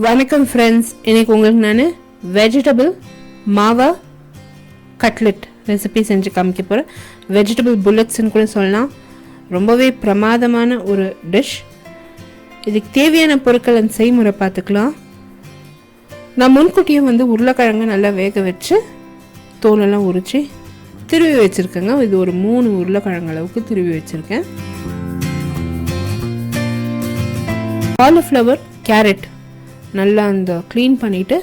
வணக்கம் ஃப்ரெண்ட்ஸ், இன்னைக்கு உங்களுக்கு நான் வெஜிடபிள் மாவா கட்லெட் ரெசிபி செஞ்சு காமிக்க போகிறேன். வெஜிடபிள் புல்லட்ஸ்ன்னு கூட சொல்லலாம். ரொம்பவே பிரமாதமான ஒரு டிஷ். இதுக்கு தேவையான பொருட்கள் அந்த செய்முறை பார்த்துக்கலாம். நான் முன்கூட்டியே உருளைக்கிழங்கு நல்லா வேக வச்சு தோலெல்லாம் உரித்து திருவி வச்சுருக்கேங்க. இது ஒரு 3 உருளைக்கிழங்கு அளவுக்கு திருவி வச்சுருக்கேன். காலிஃப்ளவர், கேரட் நல்லா அந்த க்ளீன் பண்ணிவிட்டு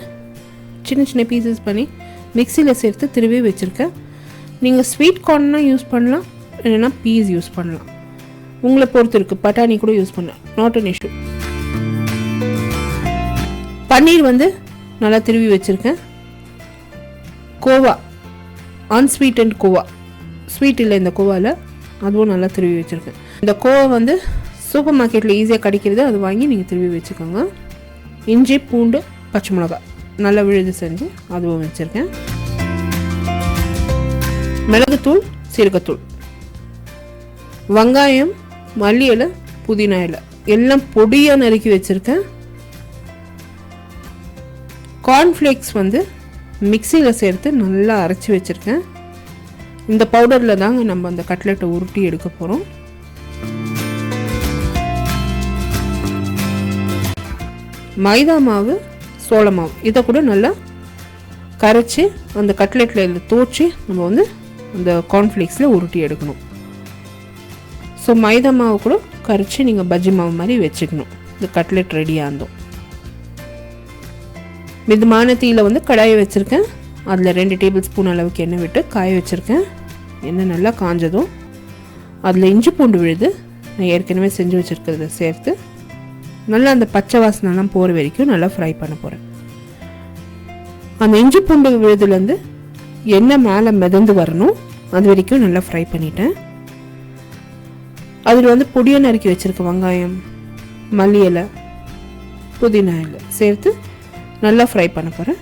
சின்ன சின்ன பீசஸ் பண்ணி மிக்சியில் சேர்த்து திருவி வச்சுருக்கேன். நீங்கள் ஸ்வீட் கார்ன்னா யூஸ் பண்ணலாம், இல்லைன்னா பீஸ் யூஸ் பண்ணலாம், உங்களை பொறுத்து இருக்குது. பட்டாணி கூட யூஸ் பண்ணலாம், நாட் அன் இஷ்யூ. பன்னீர் நல்லா திருவி வச்சுருக்கேன். கோவா, அன்ஸ்வீட்டன்ட் கோவா, ஸ்வீட் இல்லை இந்த கோவாவில், அதுவும் நல்லா திருவி வச்சுருக்கேன். இந்த கோவா சூப்பர் மார்க்கெட்டில் ஈஸியாக கிடைக்கிறது, அது வாங்கி நீங்கள் திருவி வச்சுக்கோங்க. இஞ்சி, பூண்டு, பச்சை மிளகாய் நல்லா விழுது செஞ்சு அதுவும் வச்சுருக்கேன். மிளகுத்தூள், சீரகத்தூள், வெங்காயம், மல்லி இலை, புதினா இலை எல்லாம் பொடியாக நறுக்கி வச்சுருக்கேன். கார்ன்ஃப்ளேக்ஸ் மிக்சியில் சேர்த்து நல்லா அரைச்சி வச்சுருக்கேன். இந்த பவுடரில் தாங்க நம்ம அந்த கட்லெட்டை உருட்டி எடுக்க போகிறோம். மைதா மாவு, சோள மாவு இதை கூட நல்லா கரைச்சி அந்த கட்லெட்டில் தோச்சி நம்ம அந்த கார்ன்ஃப்ளேக்ஸில் உருட்டி எடுக்கணும். ஸோ மைதா மாவு கூட கரைச்சி நீங்கள் பஜ்ஜி மாவு மாதிரி வச்சுக்கணும். இந்த கட்லெட் ரெடியாக இருந்தோம். மிதமான தீயில் கடாயை வச்சுருக்கேன். அதில் 2 டேபிள் ஸ்பூன் அளவுக்கு எண்ணெய் விட்டு காய வச்சுருக்கேன். எண்ணெய் நல்லா காஞ்சதும் அதில் இஞ்சி பூண்டு விழுது நான் ஏற்கனவே செஞ்சு வச்சுருக்கிறத சேர்த்து நல்லா அந்த பச்சை வாசனைலாம் போகிற வரைக்கும் நல்லா ஃப்ரை பண்ண போகிறேன். அந்த இஞ்சி பூண்டு விழுதுலேருந்து எண்ணெய் மேலே மிதந்து வரணும், அது வரைக்கும் நல்லா ஃப்ரை பண்ணிட்டேன். அதில் பொடியை நறுக்கி வச்சுருக்க வெங்காயம், மல்லி இலை, புதினா இலை சேர்த்து நல்லா ஃப்ரை பண்ண போகிறேன்.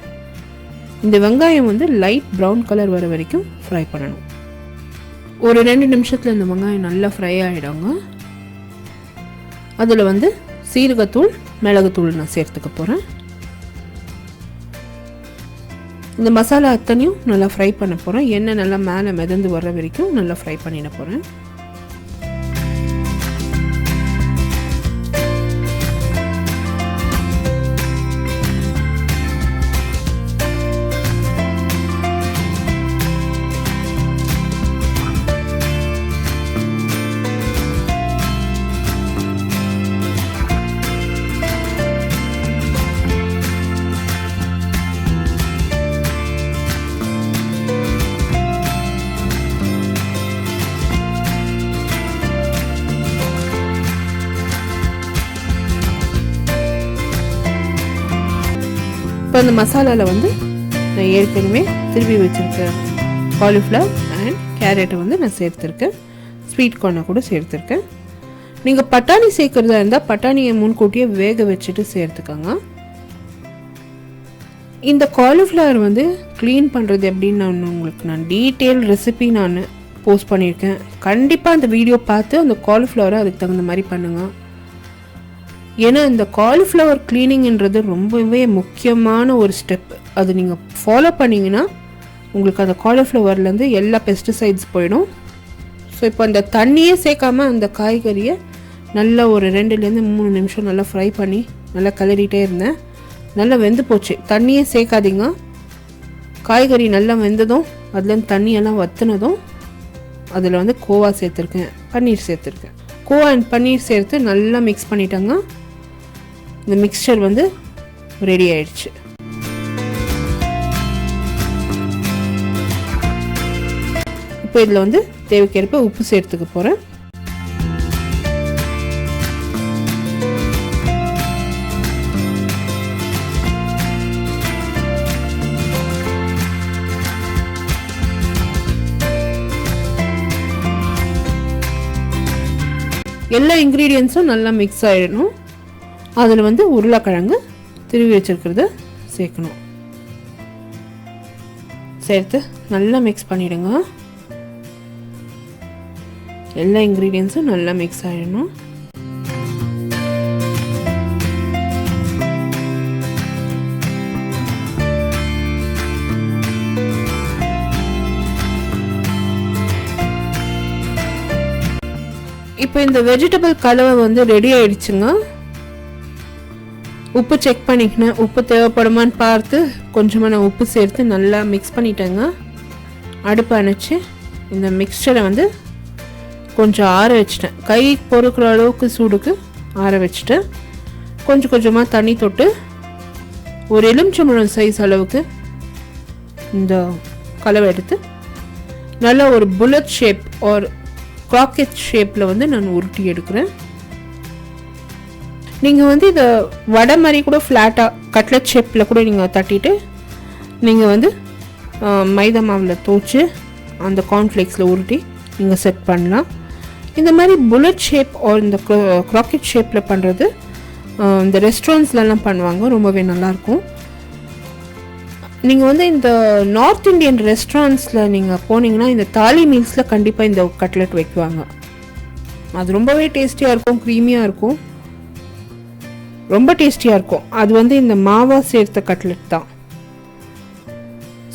இந்த வெங்காயம் லைட் ப்ரௌன் கலர் வர வரைக்கும் ஃப்ரை பண்ணணும். ஒரு 2 நிமிஷத்தில் இந்த வெங்காயம் நல்லா ஃப்ரை ஆகிடுங்க. அதில் சீரகத்தூள், மிளகுத்தூள் நான் சேர்த்துக்க போகிறேன். இந்த மசாலா அத்தனையும் நல்லா ஃப்ரை பண்ண போகிறேன். எண்ணெய் நல்லா மேலே மிதந்து வர்ற வரைக்கும் நல்லா ஃப்ரை பண்ணிட போகிறேன். இப்போ அந்த மசாலாவில் நான் ஏற்கனவே திருப்பி வச்சுருக்கேன் காலிஃப்ளவர் அண்ட் கேரட்டை நான் சேர்த்துருக்கேன். ஸ்வீட் கார்னை கூட சேர்த்துருக்கேன். நீங்கள் பட்டாணி சேர்க்குறதா இருந்தால் பட்டாணியை முன்கூட்டியே வேக வச்சுட்டு சேர்த்துக்கோங்க. இந்த காலிஃப்ளவர் க்ளீன் பண்ணுறது எப்படின்னு நான் டீட்டெயில் ரெசிபி நான் போஸ்ட் பண்ணியிருக்கேன். கண்டிப்பாக அந்த வீடியோ பார்த்து அந்த காலிஃப்ளவரை அதுக்கு தகுந்த மாதிரி பண்ணுங்கள். ஏன்னா இந்த காலிஃப்ளவர் க்ளீனிங்ன்றது ரொம்பவே முக்கியமான ஒரு ஸ்டெப். அது நீங்கள் ஃபாலோ பண்ணிங்கன்னா உங்களுக்கு அந்த காலிஃப்ளவர்லேருந்து எல்லா பெஸ்டிசைட்ஸ் போயிடும். ஸோ இப்போ அந்த தண்ணியே சேர்க்காமல் அந்த காய்கறியை நல்லா ஒரு 2-3 நிமிஷம் நல்லா ஃப்ரை பண்ணி நல்லா கிளறிட்டே இருந்தேன். நல்லா வெந்து போச்சு. தண்ணியே சேர்க்காதீங்க. காய்கறி நல்லா வெந்ததும் அதுலேருந்து தண்ணியெல்லாம் வற்றுனதும் அதில் கோவா சேர்த்துருக்கேன், பன்னீர் சேர்த்துருக்கேன். கோவா அண்ட் பன்னீர் சேர்த்து நல்லா மிக்ஸ் பண்ணிட்டேங்க. இந்த மிக்சர் ரெடி ஆயிடுச்சு. இப்போ இதில் தேவைக்கேற்ப உப்பு சேர்த்துக்க போகிறேன். எல்லா இன்க்ரீடியன்ஸும் நல்லா மிக்ஸ் ஆகிடணும். அதில் உருளைக்கிழங்கு திருவி வச்சுருக்கிறத சேர்க்கணும். சேர்த்து நல்லா மிக்ஸ் பண்ணிவிடுங்க. எல்லா இன்க்ரீடியன்ஸும் நல்லா மிக்ஸ் ஆகிடணும். இப்போ இந்த வெஜிடபிள் கலவை வந்து ரெடி ஆயிடுச்சுங்க. உப்பு செக் பண்ணிக்கினேன். உப்பு தேவைப்படுமான்னு பார்த்து கொஞ்சமாக நான் உப்பு சேர்த்து நல்லா மிக்ஸ் பண்ணிட்டேங்க. அடுப்பு அணைச்சி இந்த மிக்சரை வந்து கொஞ்சம் ஆற வச்சிட்டேன். கை பொறுக்கிற அளவுக்கு சூடுக்கு ஆற வச்சுட்டு கொஞ்சம் கொஞ்சமாக தண்ணி தொட்டு ஒரு எலுமிச்சம்பழம் சைஸ் அளவுக்கு இந்த கலவை எடுத்து நல்லா ஒரு புல்லட் ஷேப் ஒரு கிராக்கெட் ஷேப்பில் வந்து நான் உருட்டி எடுக்கிறேன். நீங்கள் வந்து இதை வடை மாதிரி கூட ஃப்ளாட்டாக கட்லெட் ஷேப்பில் கூட நீங்கள் தட்டிட்டு நீங்கள் வந்து மைதா மாவில் தோச்சு அந்த கார்ன்ஃப்ளேக்ஸில் உருட்டி நீங்கள் செட் பண்ணலாம். இந்த மாதிரி புல்லட் ஷேப் இந்த கிராக்கெட் ஷேப்பில் பண்ணுறது இந்த ரெஸ்டாரண்ட்ஸ்லலாம் பண்ணுவாங்க, ரொம்பவே நல்லாயிருக்கும். நீங்கள் வந்து இந்த நார்த் இண்டியன் ரெஸ்டாரண்ட்ஸில் நீங்கள் போனீங்கன்னா இந்த தாலி மீல்ஸில் கண்டிப்பாக இந்த கட்லெட் வைக்குவாங்க. அது ரொம்பவே டேஸ்டியாக இருக்கும், க்ரீமியாக இருக்கும், ரொம்ப டேஸ்டியாக இருக்கும். அது வந்து இந்த மாவா சேர்த்த கட்லெட் தான்.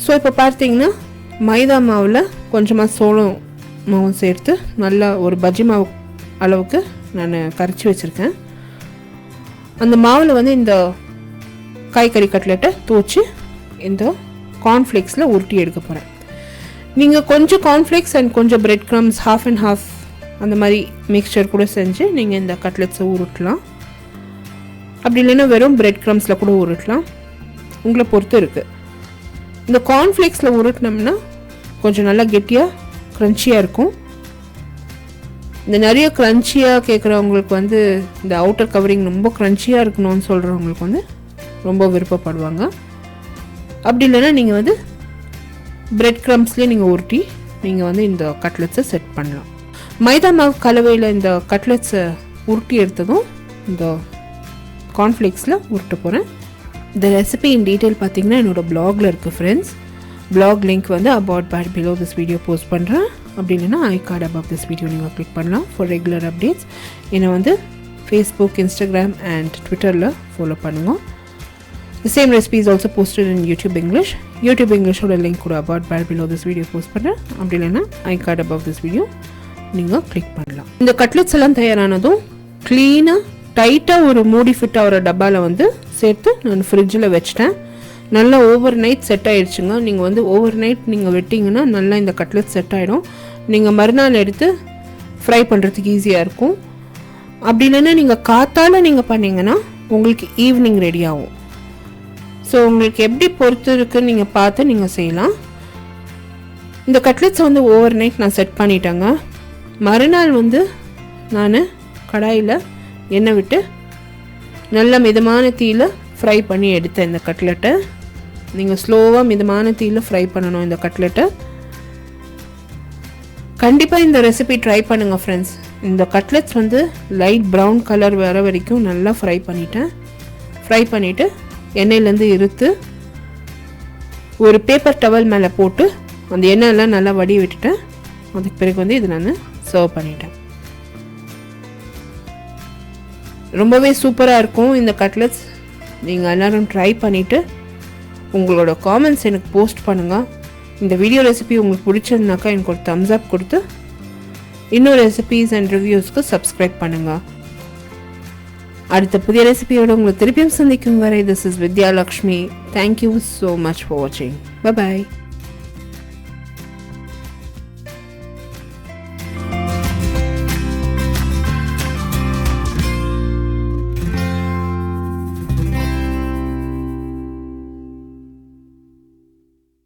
ஸோ இப்போ பார்த்தீங்கன்னா மைதா மாவில் கொஞ்சமாக சோளம் மாவும் சேர்த்து நல்லா ஒரு பஜ்ஜி மாவு அளவுக்கு நான் கரைச்சி வச்சுருக்கேன். அந்த மாவில் வந்து இந்த காய்கறி கட்லெட்டை தோச்சு இந்த கார்ன்ஃப்ளேக்ஸில் உருட்டி எடுக்க போகிறேன். நீங்கள் கொஞ்சம் கார்ன்ஃப்ளேக்ஸ் அண்ட் கொஞ்சம் bread crumbs half and half அந்த மாதிரி மிக்சர் கூட செஞ்சு நீங்கள் இந்த கட்லெட்ஸை உருட்டலாம். அப்படி இல்லைன்னா வெறும் பிரெட் க்ரம்ஸில் கூட உருட்டலாம், உங்களை பொறுத்து இருக்குது. இந்த கார்ன்ஃப்ளேக்ஸில் உருட்டினோம்னா கொஞ்சம் நல்லா கெட்டியாக க்ரன்ச்சியாக இருக்கும். இந்த நிறைய க்ரன்ச்சியாக கேட்குறவங்களுக்கு வந்து இந்த அவுட்டர் கவரிங் ரொம்ப க்ரன்ச்சியாக இருக்கணும்னு சொல்கிறவங்களுக்கு வந்து ரொம்ப விருப்பப்படுவாங்க. அப்படி இல்லைன்னா நீங்கள் வந்து பிரெட் க்ரம்ஸ்லேயே நீங்கள் உருட்டி நீங்கள் வந்து இந்த கட்லெட்ஸை செட் பண்ணலாம். மைதா மாவு கலவையில் இந்த கட்லெட்ஸை உருட்டி எடுத்ததும் இந்த கார்ன்ஃப்ளேக்ஸில் உருட்ட போகிறேன். இந்த ரெசிபி இன் டீட்டெயில் பார்த்தீங்கன்னா என்னோடய பிளாகில் இருக்குது ஃப்ரெண்ட்ஸ். பிளாக் லிங்க் வந்து about by below this video post பண்ணுறேன். அப்படி இல்லைன்னா I card above this video நீங்கள் கிளிக் பண்ணலாம் ஃபார் ரெகுலர் அப்டேட்ஸ். என்னை வந்து ஃபேஸ்புக், இன்ஸ்டாகிராம் அண்ட் ட்விட்டரில் ஃபாலோ பண்ணுங்கள். The same recipe is also posted in YouTube English. YouTube English ஓட லிங்க் கூட about by below this video post பண்ணுறேன். அப்படி இல்லைன்னா I card above this video நீங்கள் கிளிக் பண்ணலாம். இந்த கட்லெட்ஸ் எல்லாம் தயாரானதும் க்ளீனாக டைட்டாக ஒரு மூடி ஃபிட்டாக ஒரு டப்பாவில் வந்து சேர்த்து நான் ஃப்ரிட்ஜில் வச்சிட்டேன். நல்லா ஓவர் நைட் செட் ஆகிடுச்சுங்க. நீங்கள் வந்து ஓவர் நைட் நீங்கள் வெட்டிங்கன்னா நல்லா இந்த கட்லெட் செட் ஆகிடும். நீங்கள் மறுநாள் எடுத்து ஃப்ரை பண்ணுறதுக்கு ஈஸியாக இருக்கும். அப்படி இல்லைன்னா நீங்கள் காத்தால் நீங்கள் பண்ணிங்கன்னா உங்களுக்கு ஈவினிங் ரெடி ஆகும். ஸோ உங்களுக்கு எப்படி பொறுத்து இருக்குன்னு நீங்கள் பார்த்து நீங்கள் செய்யலாம். இந்த கட்லெட்ஸை வந்து ஓவர் நைட் நான் செட் பண்ணிட்டேங்க. மறுநாள் வந்து நான் கடாயில் எண்ணெய் விட்டு நல்ல மிதமான தீயில் ஃப்ரை பண்ணி எடுத்தேன் இந்த கட்லெட்டை. நீங்கள் ஸ்லோவாக மிதமான தீயில் ஃப்ரை பண்ணணும் இந்த கட்லெட்டை. கண்டிப்பாக இந்த ரெசிபி ட்ரை பண்ணுங்கள் ஃப்ரெண்ட்ஸ். இந்த கட்லெட்ஸ் வந்து லைட் ப்ரௌன் கலர் வர வரைக்கும் நல்லா ஃப்ரை பண்ணிவிட்டு எண்ணெயிலேருந்து இருத்து ஒரு பேப்பர் டவல் மேலே போட்டு அந்த எண்ணெயெல்லாம் நல்லா வடி விட்டுட்டேன். அதுக்கு பிறகு வந்து இது நான் சர்வ் பண்ணிட்டேன். ரொம்பவே சூப்பராக இருக்கும் இந்த கட்லெட்ஸ். நீங்கள் எல்லோரும் ட்ரை பண்ணிவிட்டு உங்களோட காமெண்ட்ஸ் எனக்கு போஸ்ட் பண்ணுங்கள். இந்த வீடியோ ரெசிபி உங்களுக்கு பிடிச்சிருந்தாக்கா எனக்கு ஒரு தம்ஸ் அப் கொடுத்து இன்னும் ரெசிபீஸ் அண்ட் ரிவ்யூஸ்க்கு சப்ஸ்கிரைப் பண்ணுங்கள். அடுத்த புதிய ரெசிபியோடு உங்களை திருப்பியும் சந்திக்கும் வரை this is Vidya Lakshmi. Thank you so much for வாட்சிங். பை பாய்.